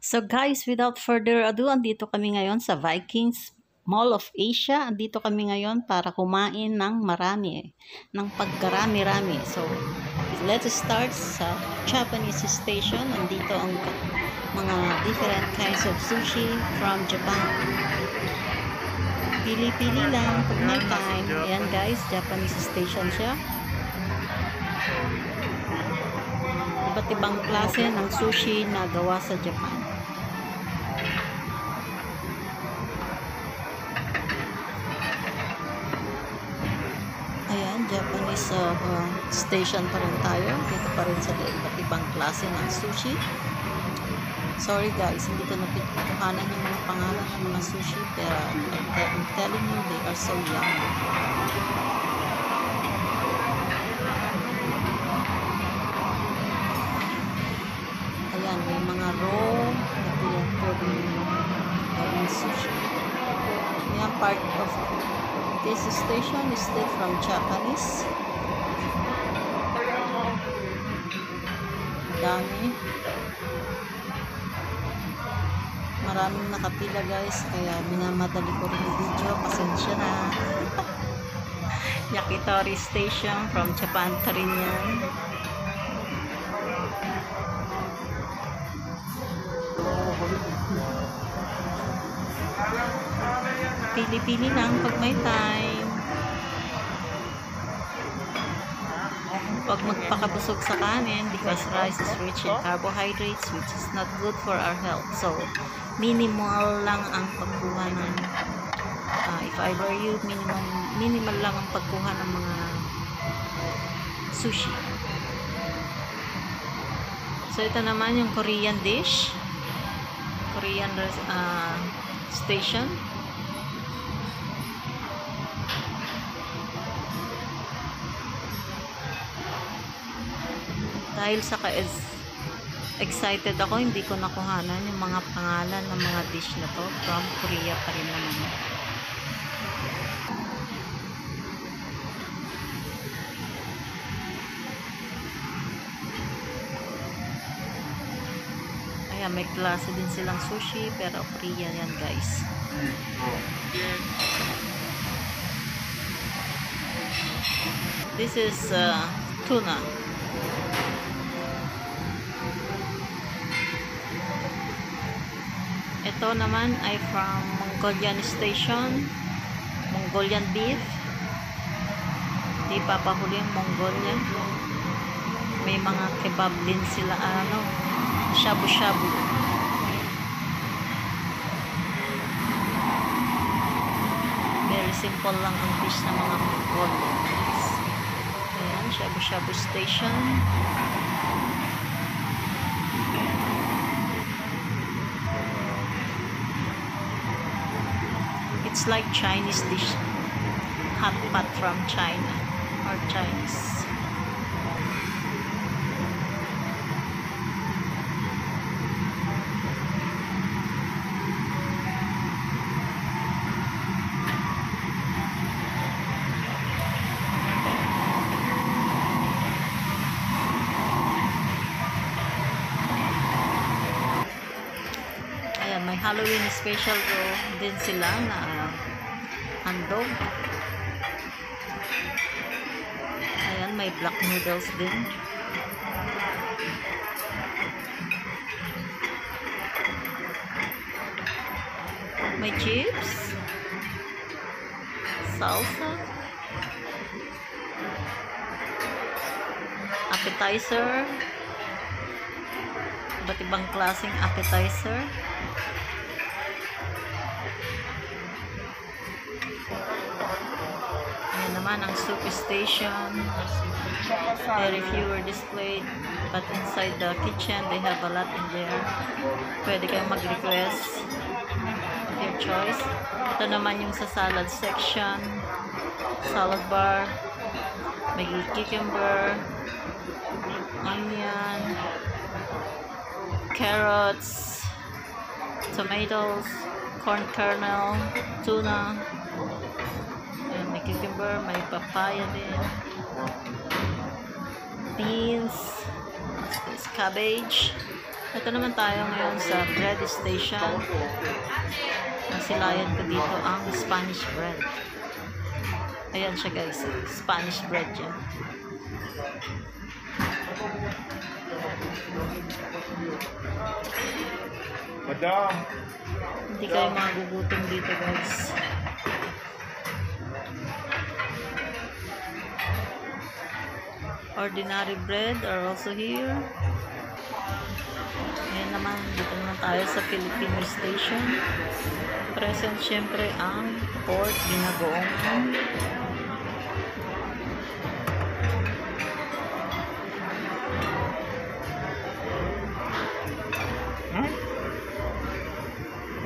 So guys, without further ado, andito kami ngayon sa Vikings Mall of Asia. Andito kami ngayon para kumain ng marami, ng pagkarami-rami. So, let's start sa Japanese station. Andito ang mga different kinds of sushi from Japan. Pili-pili lang pag may time. Ayan guys, Japanese station siya. Iba't ibang klase ng sushi na gawa sa Japan. Ayan, Japanese station pa rin tayo. Dito pa rin sa iba't ibang klase ng sushi. Sorry guys, hindi ko napituhanan yung mga pangalan ng mga sushi, pero I'm telling you, they are so yummy. Ayan, may mga raw na pwedeng gawing sushi. Ayan, part of this station is still from Japanese. Dami. Maraming nakapila guys, kaya minamadali ko rin yung video. Pasensya na. Yakitori Station from Japan pa rin yan. Pili-pili lang pag may time. Huwag magpakabusog sa kanin because rice is rich in carbohydrates which is not good for our health. So, minimal lang ang pagkuha ng if I were you, minimal lang ang pagkuha ng mga sushi. So, ito naman yung Korean dish. Korean station. Dahil sa excited ako, hindi ko nakuhanan yung mga pangalan ng mga dish na to. From Korea pa rin naman. Ayan, may klase din silang sushi, pero Korea yan guys. This is tuna. Ito naman ay from Mongolian Station. Mongolian beef. Di papahuli yung Mongolia. May mga kebab din sila, shabu-shabu. Very simple lang ang dish ng mga Mongolian. Ayan, shabu-shabu station. It's like Chinese dish. Hot pot from China or Chinese. Ayan, may Halloween special din sila na handog. Ayan, may black noodles din. May chips, salsa, appetizer, iba't ibang klaseng appetizer. Ayan naman ang soup station. Very few are displayed, but inside the kitchen they have a lot in there. Pwede kayong mag-request of your choice. Ito naman yung sa salad section. Salad bar. May cucumber, onion, carrots, tomatoes, corn kernel, tuna. Ayan, may cucumber, may papaya din. Beans, cabbage, Ito naman tayo ngayon sa bread station. Nasilayan ko dito ang Spanish bread. Ayan siya guys, Spanish bread yan. Madam! Hindi kayo magugutom dito guys. Ordinary bread are also here. Ayan naman, dito naman tayo sa Filipino station. Present syempre ang pork ginagoong.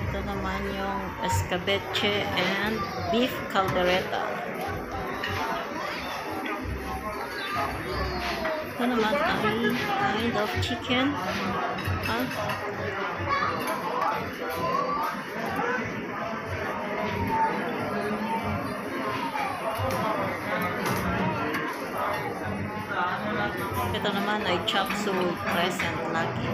Ito naman yung escabeche and beef caldereta. Ito naman ay kind of chicken. Ito naman ay chop suey present lagi.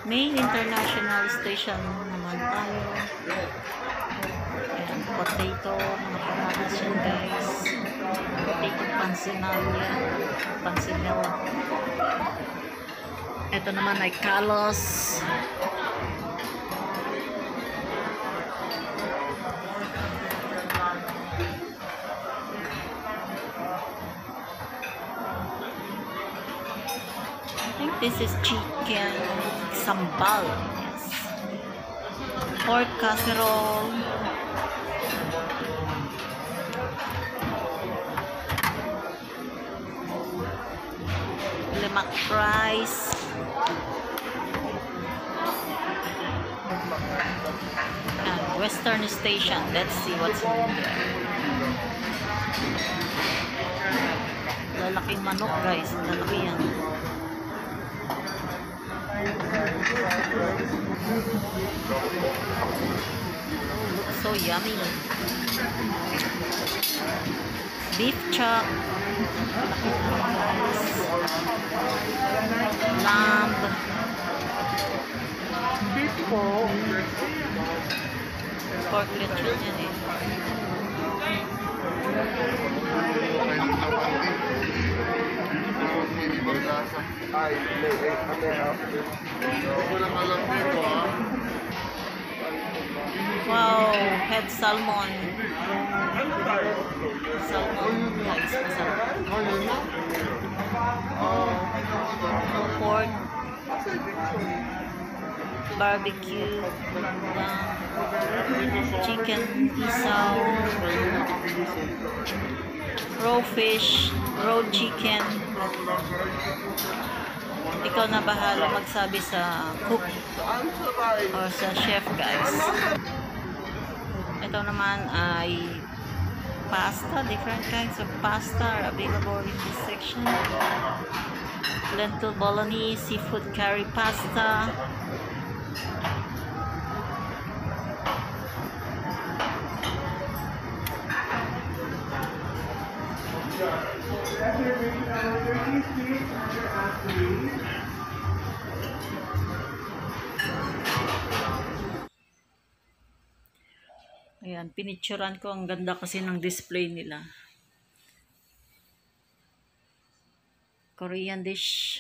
May international station naman tayo. Ayan, potato, mga patatas yan guys. Potato pansinella. Ito naman ay kalos. I think this is chicken sambal. Yes. Pork casserole. Lemak rice. And Western Station. Let's see what's in there. Lalaking manok guys. Lalaki yan. Looks so yummy. Beef chop. Lamb. Pork lechon yan eh. Wow, head salmon. Salmon guys, masarap. Pork, barbecue, chicken isaw, raw fish, raw chicken. Ikaw na bahala magsabi sa cook or sa chef guys. Ito naman ay pasta, different kinds of pasta are available in this section. Lentil bolognese, seafood curry pasta. Ayan, pinicturan ko. Ang ganda kasi ng display nila. Korean dish.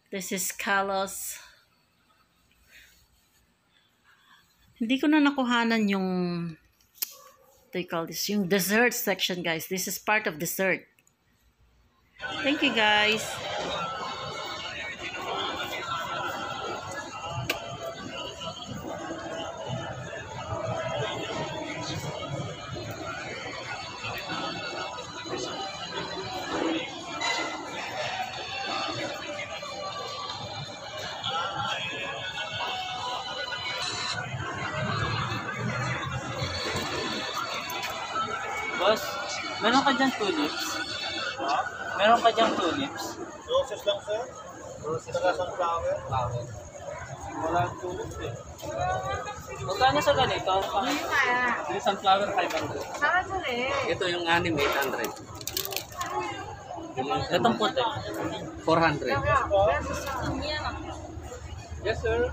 This is kalos. Hindi ko na nakuhanan yung what do you call this? Yung dessert section guys. This is part of dessert. Thank you guys. Boss, meron ka dyan tulips? Meron ka dyan tulips? Roses lang sir? Roses lang sunflower? Flower. Wala tulips eh. Magkano sa ganito? Yung sunflower 500. Ito yung anim 800. Itong puti. 400. Yes, sir.